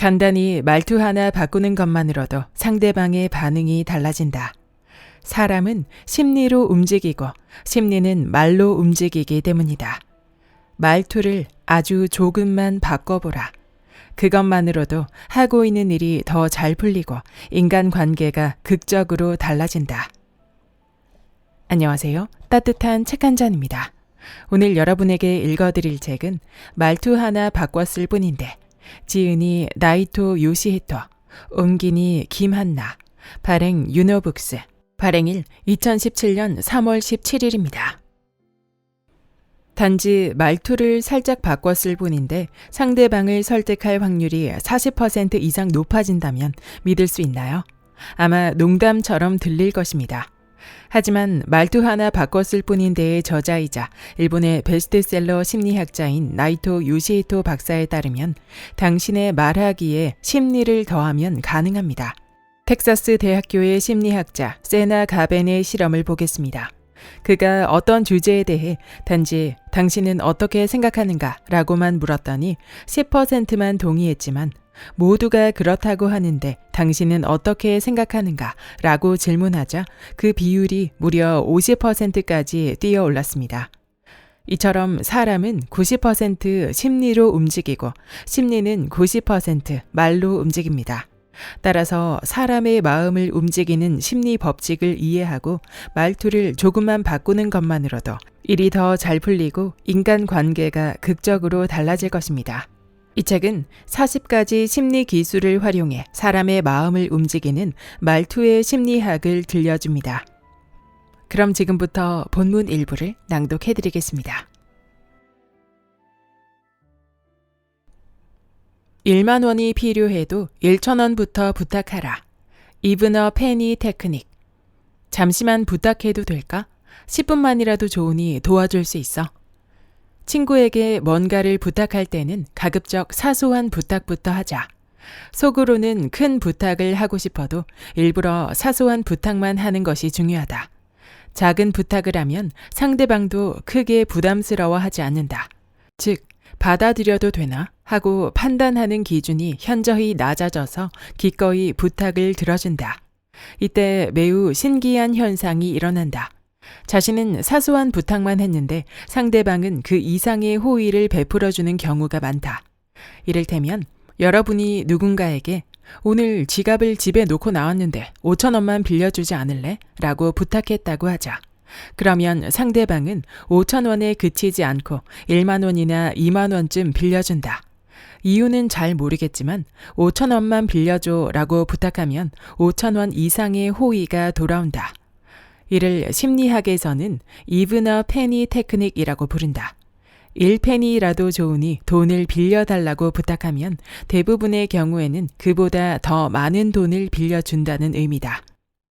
간단히 말투 하나 바꾸는 것만으로도 상대방의 반응이 달라진다. 사람은 심리로 움직이고 심리는 말로 움직이기 때문이다. 말투를 아주 조금만 바꿔보라. 그것만으로도 하고 있는 일이 더 잘 풀리고 인간관계가 극적으로 달라진다. 안녕하세요. 따뜻한 책 한 잔입니다. 오늘 여러분에게 읽어드릴 책은 말투 하나 바꿨을 뿐인데 지은이 나이토 요시히토, 옮기니 김한나, 발행 유노북스, 발행일 2017년 3월 17일입니다. 단지 말투를 살짝 바꿨을 뿐인데 상대방을 설득할 확률이 40% 이상 높아진다면 믿을 수 있나요? 아마 농담처럼 들릴 것입니다. 하지만 말투 하나 바꿨을 뿐인데의 저자이자 일본의 베스트셀러 심리학자인 나이토 요시히토 박사에 따르면 당신의 말하기에 심리를 더하면 가능합니다. 텍사스 대학교의 심리학자 세나 가벤의 실험을 보겠습니다. 그가 어떤 주제에 대해 단지 당신은 어떻게 생각하는가 라고만 물었더니 10%만 동의했지만 모두가 그렇다고 하는데 당신은 어떻게 생각하는가 라고 질문하자 그 비율이 무려 50%까지 뛰어올랐습니다. 이처럼 사람은 90% 심리로 움직이고 심리는 90% 말로 움직입니다. 따라서 사람의 마음을 움직이는 심리 법칙을 이해하고 말투를 조금만 바꾸는 것만으로도 일이 더 잘 풀리고 인간관계가 극적으로 달라질 것입니다. 이 책은 40가지 심리 기술을 활용해 사람의 마음을 움직이는 말투의 심리학을 들려줍니다. 그럼 지금부터 본문 일부를 낭독해드리겠습니다. 1만 원이 필요해도 1,000원부터 부탁하라. Even a penny 테크닉. 잠시만 부탁해도 될까? 10분만이라도 좋으니 도와줄 수 있어. 친구에게 뭔가를 부탁할 때는 가급적 사소한 부탁부터 하자. 속으로는 큰 부탁을 하고 싶어도 일부러 사소한 부탁만 하는 것이 중요하다. 작은 부탁을 하면 상대방도 크게 부담스러워하지 않는다. 즉, 받아들여도 되나? 하고 판단하는 기준이 현저히 낮아져서 기꺼이 부탁을 들어준다. 이때 매우 신기한 현상이 일어난다. 자신은 사소한 부탁만 했는데 상대방은 그 이상의 호의를 베풀어주는 경우가 많다. 이를테면 여러분이 누군가에게 오늘 지갑을 집에 놓고 나왔는데 5,000원만 빌려주지 않을래? 라고 부탁했다고 하자. 그러면 상대방은 5,000원에 그치지 않고 1만 원이나 2만 원쯤 빌려준다. 이유는 잘 모르겠지만 5,000원만 빌려줘 라고 부탁하면 5,000원 이상의 호의가 돌아온다. 이를 심리학에서는 even a penny 테크닉이라고 부른다. 1페니라도 좋으니 돈을 빌려달라고 부탁하면 대부분의 경우에는 그보다 더 많은 돈을 빌려준다는 의미다.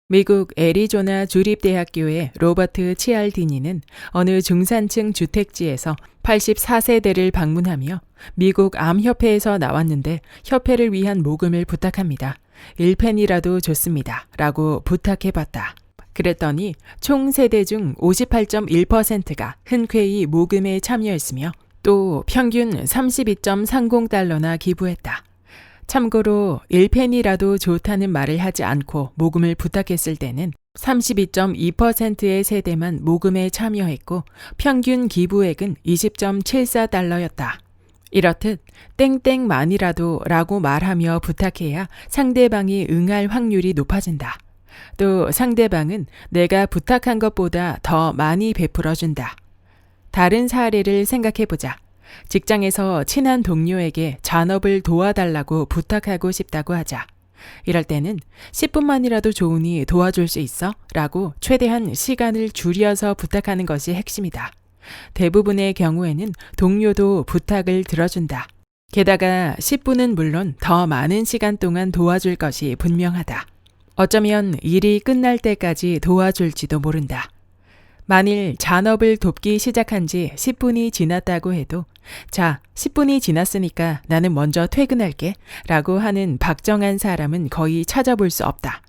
미국 애리조나 주립대학교의 로버트 치알디니는 어느 중산층 주택지에서 84세대를 방문하며 미국 암협회에서 나왔는데 협회를 위한 모금을 부탁합니다. 1페니라도 좋습니다. 라고 부탁해봤다. 그랬더니 총 세대 중 58.1%가 흔쾌히 모금에 참여했으며 또 평균 32.30달러나 기부했다. 참고로 1페니라도 좋다는 말을 하지 않고 모금을 부탁했을 때는 32.2%의 세대만 모금에 참여했고 평균 기부액은 20.74달러였다. 이렇듯 땡땡만이라도 라고 말하며 부탁해야 상대방이 응할 확률이 높아진다. 또 상대방은 내가 부탁한 것보다 더 많이 베풀어준다. 다른 사례를 생각해보자. 직장에서 친한 동료에게 잔업을 도와달라고 부탁하고 싶다고 하자. 이럴 때는 10분만이라도 좋으니 도와줄 수 있어? 라고 최대한 시간을 줄여서 부탁하는 것이 핵심이다. 대부분의 경우에는 동료도 부탁을 들어준다. 게다가 10분은 물론 더 많은 시간 동안 도와줄 것이 분명하다. 어쩌면 일이 끝날 때까지 도와줄지도 모른다. 만일 잔업을 돕기 시작한 지 10분이 지났다고 해도 자, 10분이 지났으니까 나는 먼저 퇴근할게 라고 하는 박정한 사람은 거의 찾아볼 수 없다.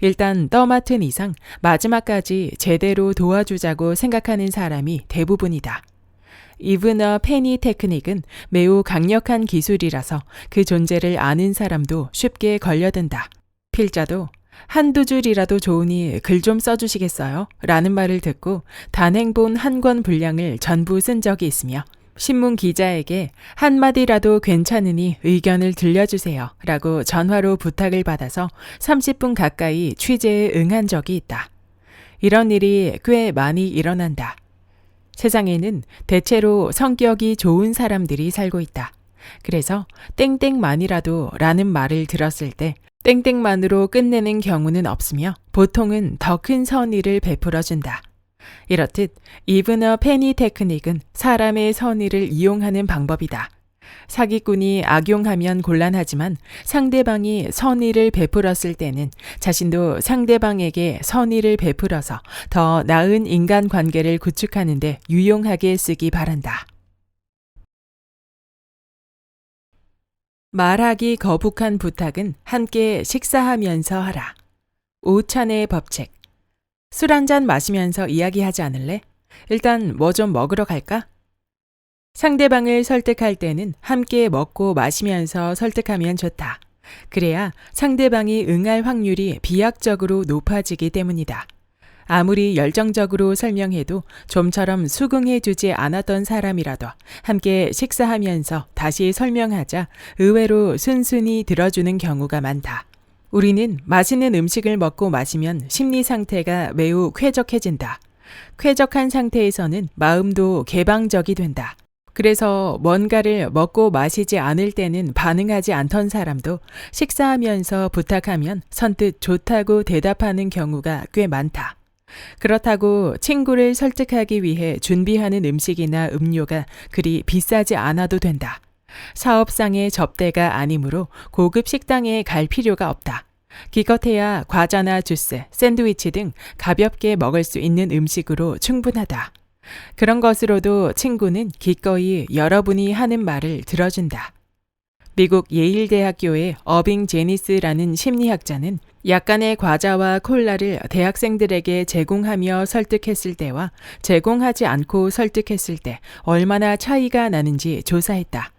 일단 떠맡은 이상 마지막까지 제대로 도와주자고 생각하는 사람이 대부분이다. Even a penny 테크닉은 매우 강력한 기술이라서 그 존재를 아는 사람도 쉽게 걸려든다. 필자도 한두 줄이라도 좋으니 글 좀 써주시겠어요? 라는 말을 듣고 단행본 한 권 분량을 전부 쓴 적이 있으며 신문 기자에게 한마디라도 괜찮으니 의견을 들려주세요 라고 전화로 부탁을 받아서 30분 가까이 취재에 응한 적이 있다. 이런 일이 꽤 많이 일어난다. 세상에는 대체로 성격이 좋은 사람들이 살고 있다. 그래서 땡땡만이라도 라는 말을 들었을 때 땡땡만으로 끝내는 경우는 없으며 보통은 더 큰 선의를 베풀어준다. 이렇듯 even a penny 테크닉은 사람의 선의를 이용하는 방법이다. 사기꾼이 악용하면 곤란하지만 상대방이 선의를 베풀었을 때는 자신도 상대방에게 선의를 베풀어서 더 나은 인간관계를 구축하는 데 유용하게 쓰기 바란다. 말하기 거북한 부탁은 함께 식사하면서 하라. 오찬의 법칙. 술 한잔 마시면서 이야기하지 않을래? 일단 뭐 좀 먹으러 갈까? 상대방을 설득할 때는 함께 먹고 마시면서 설득하면 좋다. 그래야 상대방이 응할 확률이 비약적으로 높아지기 때문이다. 아무리 열정적으로 설명해도 좀처럼 수긍해주지 않았던 사람이라도 함께 식사하면서 다시 설명하자 의외로 순순히 들어주는 경우가 많다. 우리는 맛있는 음식을 먹고 마시면 심리 상태가 매우 쾌적해진다. 쾌적한 상태에서는 마음도 개방적이 된다. 그래서 뭔가를 먹고 마시지 않을 때는 반응하지 않던 사람도 식사하면서 부탁하면 선뜻 좋다고 대답하는 경우가 꽤 많다. 그렇다고 친구를 설득하기 위해 준비하는 음식이나 음료가 그리 비싸지 않아도 된다. 사업상의 접대가 아니므로 고급 식당에 갈 필요가 없다. 기껏해야 과자나 주스, 샌드위치 등 가볍게 먹을 수 있는 음식으로 충분하다. 그런 것으로도 친구는 기꺼이 여러분이 하는 말을 들어준다. 미국 예일대학교의 어빙 제니스라는 심리학자는 약간의 과자와 콜라를 대학생들에게 제공하며 설득했을 때와 제공하지 않고 설득했을 때 얼마나 차이가 나는지 조사했다.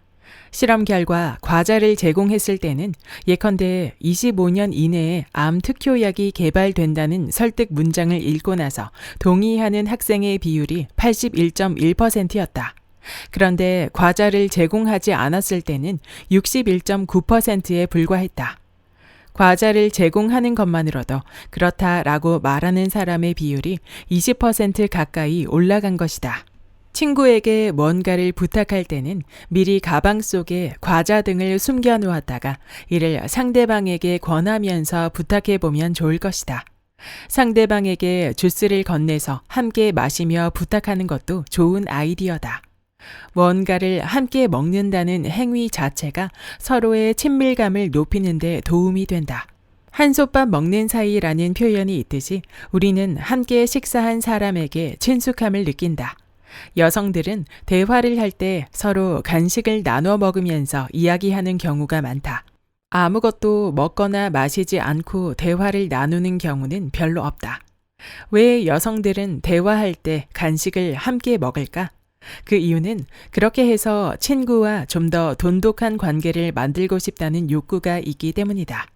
실험 결과 과자를 제공했을 때는 예컨대 25년 이내에 암 특효약이 개발된다는 설득 문장을 읽고 나서 동의하는 학생의 비율이 81.1%였다. 그런데 과자를 제공하지 않았을 때는 61.9%에 불과했다. 과자를 제공하는 것만으로도 그렇다라고 말하는 사람의 비율이 20% 가까이 올라간 것이다. 친구에게 뭔가를 부탁할 때는 미리 가방 속에 과자 등을 숨겨 놓았다가 이를 상대방에게 권하면서 부탁해 보면 좋을 것이다. 상대방에게 주스를 건네서 함께 마시며 부탁하는 것도 좋은 아이디어다. 뭔가를 함께 먹는다는 행위 자체가 서로의 친밀감을 높이는 데 도움이 된다. 한솥밥 먹는 사이라는 표현이 있듯이 우리는 함께 식사한 사람에게 친숙함을 느낀다. 여성들은 대화를 할 때 서로 간식을 나눠 먹으면서 이야기하는 경우가 많다. 아무것도 먹거나 마시지 않고 대화를 나누는 경우는 별로 없다. 왜 여성들은 대화할 때 간식을 함께 먹을까? 그 이유는 그렇게 해서 친구와 좀 더 돈독한 관계를 만들고 싶다는 욕구가 있기 때문이다.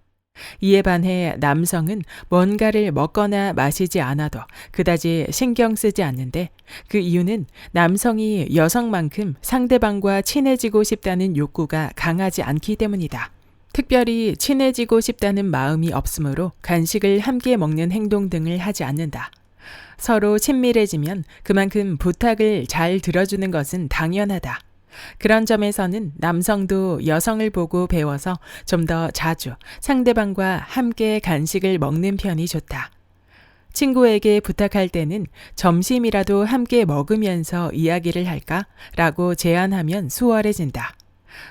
이에 반해 남성은 뭔가를 먹거나 마시지 않아도 그다지 신경 쓰지 않는데 그 이유는 남성이 여성만큼 상대방과 친해지고 싶다는 욕구가 강하지 않기 때문이다. 특별히 친해지고 싶다는 마음이 없으므로 간식을 함께 먹는 행동 등을 하지 않는다. 서로 친밀해지면 그만큼 부탁을 잘 들어주는 것은 당연하다. 그런 점에서는 남성도 여성을 보고 배워서 좀 더 자주 상대방과 함께 간식을 먹는 편이 좋다. 친구에게 부탁할 때는 점심이라도 함께 먹으면서 이야기를 할까? 라고 제안하면 수월해진다.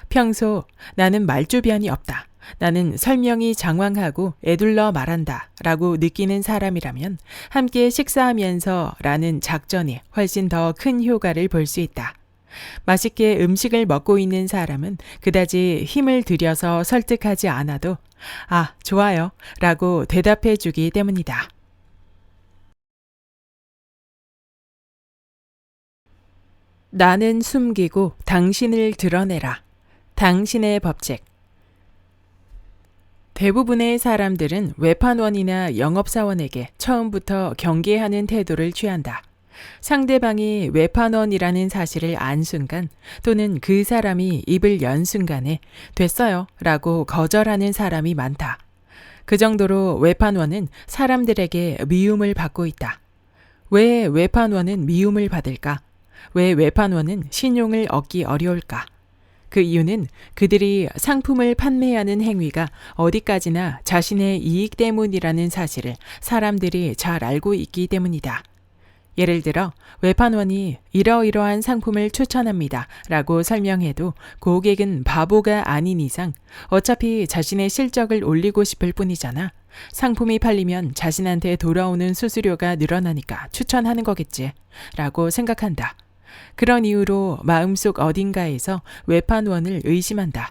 평소 나는 말주변이 없다. 나는 설명이 장황하고 애둘러 말한다 라고 느끼는 사람이라면 함께 식사하면서 라는 작전이 훨씬 더 큰 효과를 볼 수 있다. 맛있게 음식을 먹고 있는 사람은 그다지 힘을 들여서 설득하지 않아도 아, 좋아요 라고 대답해 주기 때문이다. 나는 숨기고 당신을 드러내라. 당신의 법칙. 대부분의 사람들은 외판원이나 영업사원에게 처음부터 경계하는 태도를 취한다. 상대방이 외판원이라는 사실을 안 순간 또는 그 사람이 입을 연 순간에 됐어요 라고 거절하는 사람이 많다. 그 정도로 외판원은 사람들에게 미움을 받고 있다. 왜 외판원은 미움을 받을까? 왜 외판원은 신용을 얻기 어려울까? 그 이유는 그들이 상품을 판매하는 행위가 어디까지나 자신의 이익 때문이라는 사실을 사람들이 잘 알고 있기 때문이다. 예를 들어 외판원이 이러이러한 상품을 추천합니다 라고 설명해도 고객은 바보가 아닌 이상 어차피 자신의 실적을 올리고 싶을 뿐이잖아. 상품이 팔리면 자신한테 돌아오는 수수료가 늘어나니까 추천하는 거겠지 라고 생각한다. 그런 이유로 마음속 어딘가에서 외판원을 의심한다.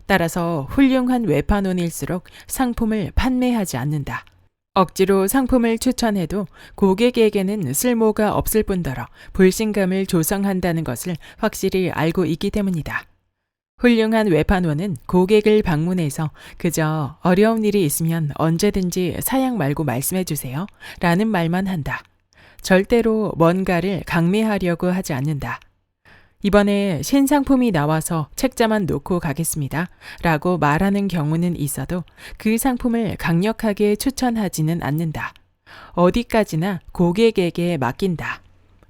따라서 훌륭한 외판원일수록 상품을 판매하지 않는다. 억지로 상품을 추천해도 고객에게는 쓸모가 없을 뿐더러 불신감을 조성한다는 것을 확실히 알고 있기 때문이다. 훌륭한 외판원은 고객을 방문해서 그저 어려운 일이 있으면 언제든지 사양 말고 말씀해 주세요 라는 말만 한다. 절대로 뭔가를 강매하려고 하지 않는다. 이번에 신상품이 나와서 책자만 놓고 가겠습니다 라고 말하는 경우는 있어도 그 상품을 강력하게 추천하지는 않는다. 어디까지나 고객에게 맡긴다.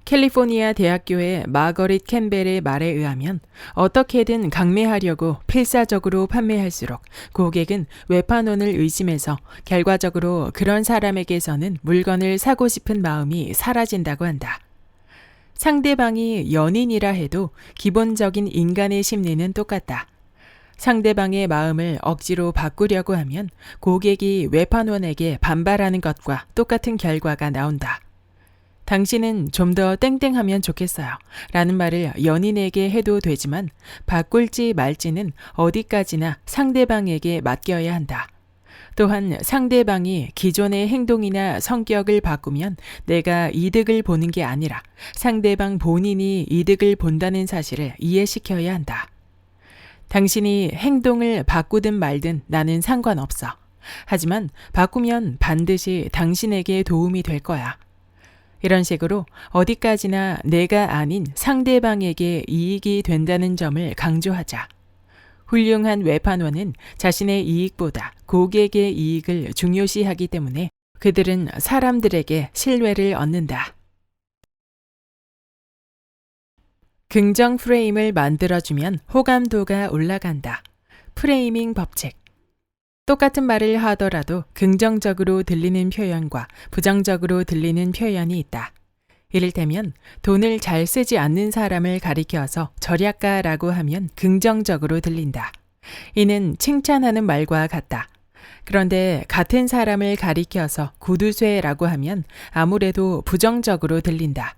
캘리포니아 대학교의 마거릿 캠벨의 말에 의하면 어떻게든 강매하려고 필사적으로 판매할수록 고객은 외판원을 의심해서 결과적으로 그런 사람에게서는 물건을 사고 싶은 마음이 사라진다고 한다. 상대방이 연인이라 해도 기본적인 인간의 심리는 똑같다. 상대방의 마음을 억지로 바꾸려고 하면 고객이 외판원에게 반발하는 것과 똑같은 결과가 나온다. 당신은 좀 더 땡땡하면 좋겠어요 라는 말을 연인에게 해도 되지만 바꿀지 말지는 어디까지나 상대방에게 맡겨야 한다. 또한 상대방이 기존의 행동이나 성격을 바꾸면 내가 이득을 보는 게 아니라 상대방 본인이 이득을 본다는 사실을 이해시켜야 한다. 당신이 행동을 바꾸든 말든 나는 상관없어. 하지만 바꾸면 반드시 당신에게 도움이 될 거야. 이런 식으로 어디까지나 내가 아닌 상대방에게 이익이 된다는 점을 강조하자. 훌륭한 외판원은 자신의 이익보다 고객의 이익을 중요시하기 때문에 그들은 사람들에게 신뢰를 얻는다. 긍정 프레임을 만들어주면 호감도가 올라간다. 프레이밍 법칙. 똑같은 말을 하더라도 긍정적으로 들리는 표현과 부정적으로 들리는 표현이 있다. 이를테면 돈을 잘 쓰지 않는 사람을 가리켜서 절약가라고 하면 긍정적으로 들린다. 이는 칭찬하는 말과 같다. 그런데 같은 사람을 가리켜서 구두쇠라고 하면 아무래도 부정적으로 들린다.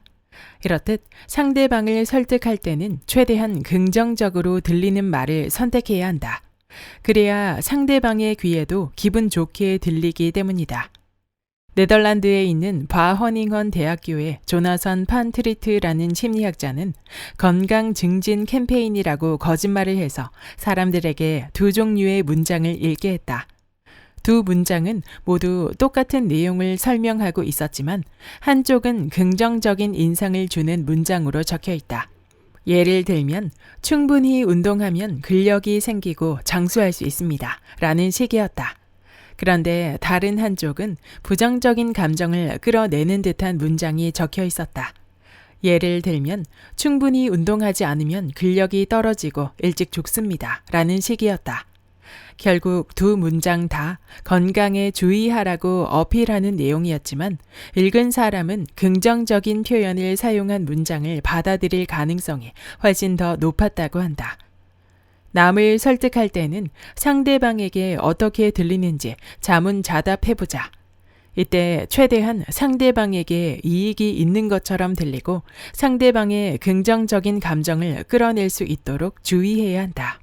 이렇듯 상대방을 설득할 때는 최대한 긍정적으로 들리는 말을 선택해야 한다. 그래야 상대방의 귀에도 기분 좋게 들리기 때문이다. 네덜란드에 있는 바허닝헌 대학교의 조나선 판트리트라는 심리학자는 건강 증진 캠페인이라고 거짓말을 해서 사람들에게 두 종류의 문장을 읽게 했다. 두 문장은 모두 똑같은 내용을 설명하고 있었지만 한쪽은 긍정적인 인상을 주는 문장으로 적혀 있다. 예를 들면 충분히 운동하면 근력이 생기고 장수할 수 있습니다 라는 식이었다. 그런데 다른 한쪽은 부정적인 감정을 끌어내는 듯한 문장이 적혀 있었다. 예를 들면 충분히 운동하지 않으면 근력이 떨어지고 일찍 죽습니다 라는 식이었다. 결국 두 문장 다 건강에 주의하라고 어필하는 내용이었지만 읽은 사람은 긍정적인 표현을 사용한 문장을 받아들일 가능성이 훨씬 더 높았다고 한다. 남을 설득할 때는 상대방에게 어떻게 들리는지 자문자답해보자. 이때 최대한 상대방에게 이익이 있는 것처럼 들리고 상대방의 긍정적인 감정을 끌어낼 수 있도록 주의해야 한다.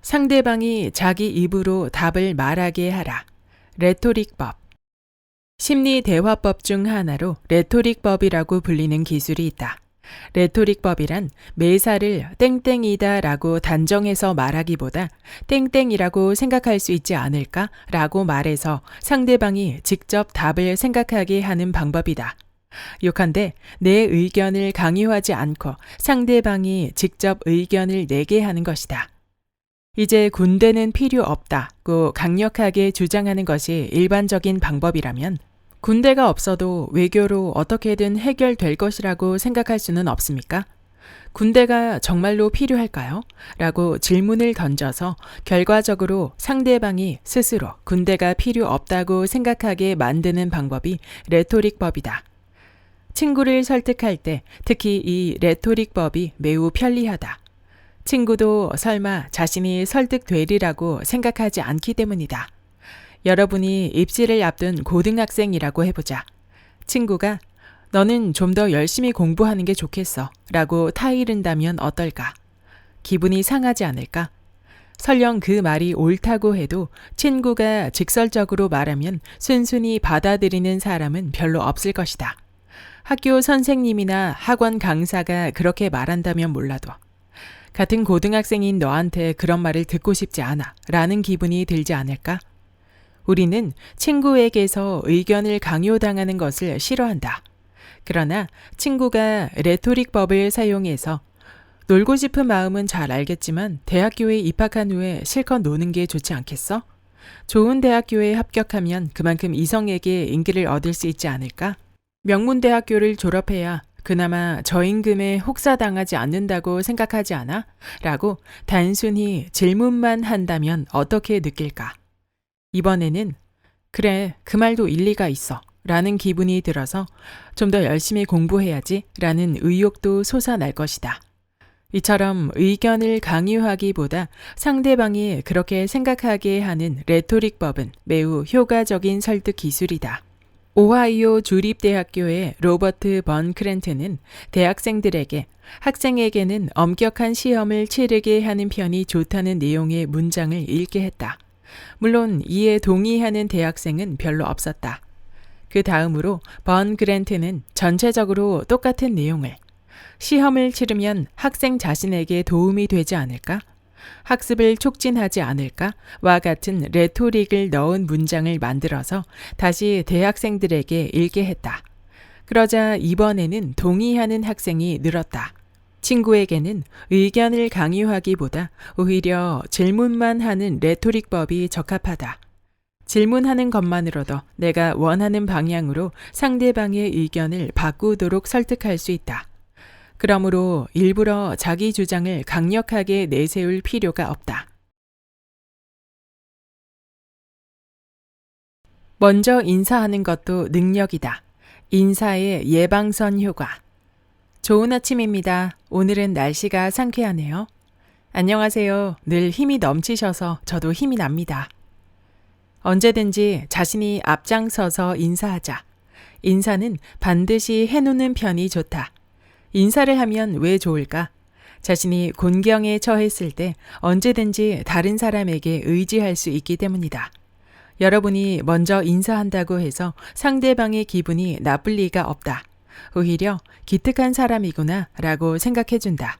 상대방이 자기 입으로 답을 말하게 하라. 레토릭법. 심리 대화법 중 하나로 레토릭법이라고 불리는 기술이 있다. 레토릭법이란 매사를 땡땡이다 라고 단정해서 말하기보다 땡땡이라고 생각할 수 있지 않을까 라고 말해서 상대방이 직접 답을 생각하게 하는 방법이다. 요컨대 내 의견을 강요하지 않고 상대방이 직접 의견을 내게 하는 것이다. 이제 군대는 필요 없다고 강력하게 주장하는 것이 일반적인 방법이라면 군대가 없어도 외교로 어떻게든 해결될 것이라고 생각할 수는 없습니까? 군대가 정말로 필요할까요? 라고 질문을 던져서 결과적으로 상대방이 스스로 군대가 필요 없다고 생각하게 만드는 방법이 레토릭법이다. 친구를 설득할 때 특히 이 레토릭법이 매우 편리하다. 친구도 설마 자신이 설득되리라고 생각하지 않기 때문이다. 여러분이 입시를 앞둔 고등학생이라고 해보자. 친구가 너는 좀 더 열심히 공부하는 게 좋겠어 라고 타이른다면 어떨까? 기분이 상하지 않을까? 설령 그 말이 옳다고 해도 친구가 직설적으로 말하면 순순히 받아들이는 사람은 별로 없을 것이다. 학교 선생님이나 학원 강사가 그렇게 말한다면 몰라도 같은 고등학생인 너한테 그런 말을 듣고 싶지 않아 라는 기분이 들지 않을까? 우리는 친구에게서 의견을 강요당하는 것을 싫어한다. 그러나 친구가 레토릭법을 사용해서 놀고 싶은 마음은 잘 알겠지만 대학교에 입학한 후에 실컷 노는 게 좋지 않겠어? 좋은 대학교에 합격하면 그만큼 이성에게 인기를 얻을 수 있지 않을까? 명문대학교를 졸업해야 그나마 저임금에 혹사당하지 않는다고 생각하지 않아? 라고 단순히 질문만 한다면 어떻게 느낄까? 이번에는 그래, 그 말도 일리가 있어 라는 기분이 들어서 좀 더 열심히 공부해야지 라는 의욕도 솟아날 것이다. 이처럼 의견을 강요하기보다 상대방이 그렇게 생각하게 하는 레토릭법은 매우 효과적인 설득 기술이다. 오하이오 주립대학교의 로버트 번 크랜트는 대학생들에게 학생에게는 엄격한 시험을 치르게 하는 편이 좋다는 내용의 문장을 읽게 했다. 물론 이에 동의하는 대학생은 별로 없었다. 그 다음으로 번 그랜트는 전체적으로 똑같은 내용을 시험을 치르면 학생 자신에게 도움이 되지 않을까? 학습을 촉진하지 않을까? 와 같은 레토릭을 넣은 문장을 만들어서 다시 대학생들에게 읽게 했다. 그러자 이번에는 동의하는 학생이 늘었다. 친구에게는 의견을 강요하기보다 오히려 질문만 하는 레토릭법이 적합하다. 질문하는 것만으로도 내가 원하는 방향으로 상대방의 의견을 바꾸도록 설득할 수 있다. 그러므로 일부러 자기 주장을 강력하게 내세울 필요가 없다. 먼저 인사하는 것도 능력이다. 인사의 예방선 효과. 좋은 아침입니다. 오늘은 날씨가 상쾌하네요. 안녕하세요. 늘 힘이 넘치셔서 저도 힘이 납니다. 언제든지 자신이 앞장서서 인사하자. 인사는 반드시 해놓는 편이 좋다. 인사를 하면 왜 좋을까? 자신이 곤경에 처했을 때 언제든지 다른 사람에게 의지할 수 있기 때문이다. 여러분이 먼저 인사한다고 해서 상대방의 기분이 나쁠 리가 없다. 오히려 기특한 사람이구나 라고 생각해준다.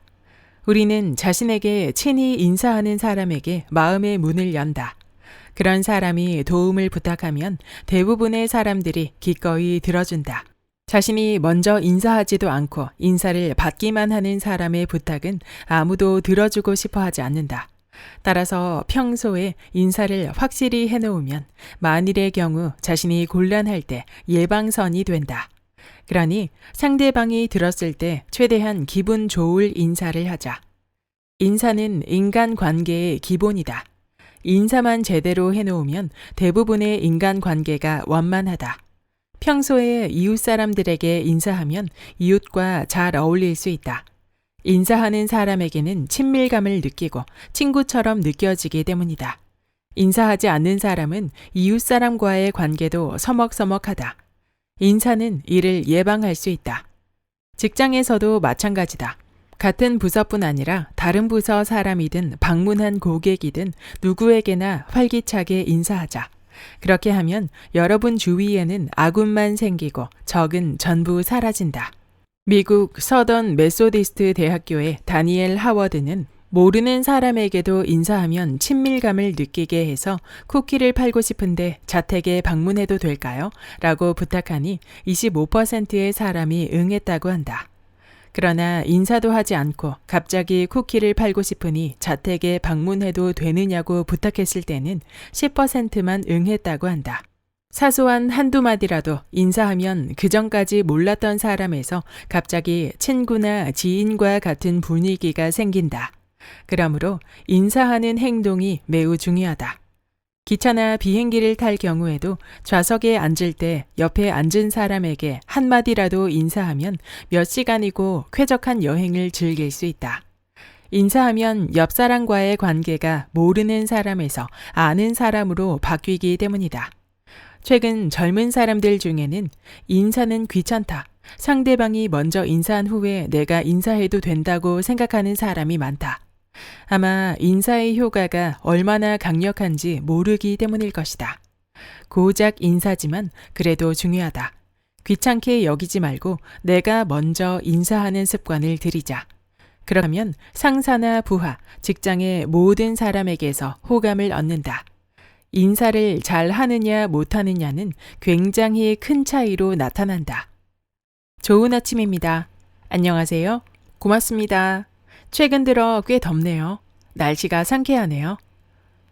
우리는 자신에게 친히 인사하는 사람에게 마음의 문을 연다. 그런 사람이 도움을 부탁하면 대부분의 사람들이 기꺼이 들어준다. 자신이 먼저 인사하지도 않고 인사를 받기만 하는 사람의 부탁은 아무도 들어주고 싶어 하지 않는다. 따라서 평소에 인사를 확실히 해놓으면 만일의 경우 자신이 곤란할 때 예방선이 된다. 그러니 상대방이 들었을 때 최대한 기분 좋을 인사를 하자. 인사는 인간관계의 기본이다. 인사만 제대로 해놓으면 대부분의 인간관계가 원만하다. 평소에 이웃 사람들에게 인사하면 이웃과 잘 어울릴 수 있다. 인사하는 사람에게는 친밀감을 느끼고 친구처럼 느껴지기 때문이다. 인사하지 않는 사람은 이웃 사람과의 관계도 서먹서먹하다. 인사는 이를 예방할 수 있다. 직장에서도 마찬가지다. 같은 부서뿐 아니라 다른 부서 사람이든 방문한 고객이든 누구에게나 활기차게 인사하자. 그렇게 하면 여러분 주위에는 아군만 생기고 적은 전부 사라진다. 미국 서던 메소디스트 대학교의 다니엘 하워드는 모르는 사람에게도 인사하면 친밀감을 느끼게 해서 쿠키를 팔고 싶은데 자택에 방문해도 될까요? 라고 부탁하니 25%의 사람이 응했다고 한다. 그러나 인사도 하지 않고 갑자기 쿠키를 팔고 싶으니 자택에 방문해도 되느냐고 부탁했을 때는 10%만 응했다고 한다. 사소한 한두 마디라도 인사하면 그전까지 몰랐던 사람에서 갑자기 친구나 지인과 같은 분위기가 생긴다. 그러므로 인사하는 행동이 매우 중요하다. 기차나 비행기를 탈 경우에도 좌석에 앉을 때 옆에 앉은 사람에게 한마디라도 인사하면 몇 시간이고 쾌적한 여행을 즐길 수 있다. 인사하면 옆 사람과의 관계가 모르는 사람에서 아는 사람으로 바뀌기 때문이다. 최근 젊은 사람들 중에는 인사는 귀찮다, 상대방이 먼저 인사한 후에 내가 인사해도 된다고 생각하는 사람이 많다. 아마 인사의 효과가 얼마나 강력한지 모르기 때문일 것이다. 고작 인사지만 그래도 중요하다. 귀찮게 여기지 말고 내가 먼저 인사하는 습관을 들이자. 그러면 상사나 부하, 직장의 모든 사람에게서 호감을 얻는다. 인사를 잘 하느냐 못하느냐는 굉장히 큰 차이로 나타난다. 좋은 아침입니다. 안녕하세요. 고맙습니다. 최근 들어 꽤 덥네요. 날씨가 상쾌하네요.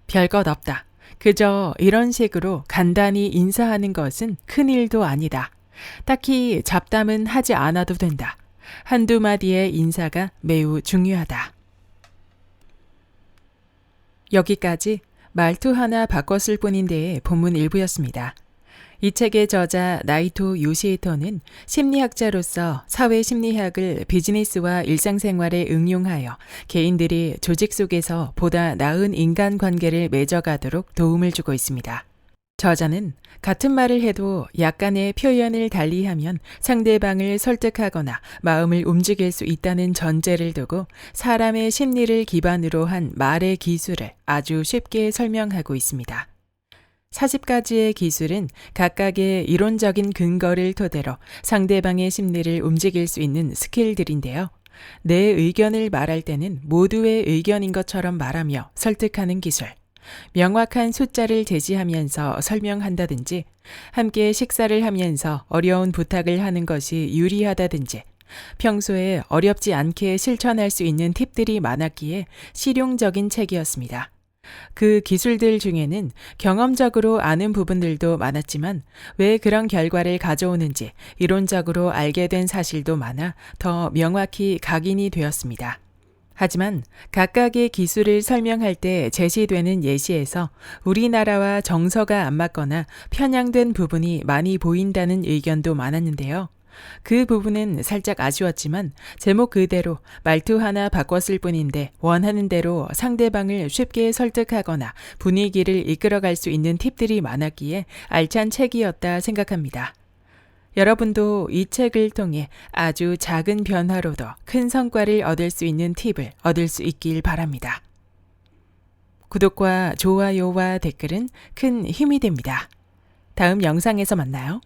별것 없다. 그저 이런 식으로 간단히 인사하는 것은 큰일도 아니다. 딱히 잡담은 하지 않아도 된다. 한두 마디의 인사가 매우 중요하다. 여기까지 말투 하나 바꿨을 뿐인데의 본문 일부였습니다. 이 책의 저자 나이토 요시히토는 심리학자로서 사회심리학을 비즈니스와 일상생활에 응용하여 개인들이 조직 속에서 보다 나은 인간관계를 맺어가도록 도움을 주고 있습니다. 저자는 같은 말을 해도 약간의 표현을 달리하면 상대방을 설득하거나 마음을 움직일 수 있다는 전제를 두고 사람의 심리를 기반으로 한 말의 기술을 아주 쉽게 설명하고 있습니다. 40가지의 기술은 각각의 이론적인 근거를 토대로 상대방의 심리를 움직일 수 있는 스킬들인데요. 내 의견을 말할 때는 모두의 의견인 것처럼 말하며 설득하는 기술, 명확한 숫자를 제시하면서 설명한다든지, 함께 식사를 하면서 어려운 부탁을 하는 것이 유리하다든지, 평소에 어렵지 않게 실천할 수 있는 팁들이 많았기에 실용적인 책이었습니다. 그 기술들 중에는 경험적으로 아는 부분들도 많았지만 왜 그런 결과를 가져오는지 이론적으로 알게 된 사실도 많아 더 명확히 각인이 되었습니다. 하지만 각각의 기술을 설명할 때 제시되는 예시에서 우리나라와 정서가 안 맞거나 편향된 부분이 많이 보인다는 의견도 많았는데요. 그 부분은 살짝 아쉬웠지만 제목 그대로 말투 하나 바꿨을 뿐인데 원하는 대로 상대방을 쉽게 설득하거나 분위기를 이끌어갈 수 있는 팁들이 많았기에 알찬 책이었다 생각합니다. 여러분도 이 책을 통해 아주 작은 변화로도 큰 성과를 얻을 수 있는 팁을 얻을 수 있길 바랍니다. 구독과 좋아요와 댓글은 큰 힘이 됩니다. 다음 영상에서 만나요.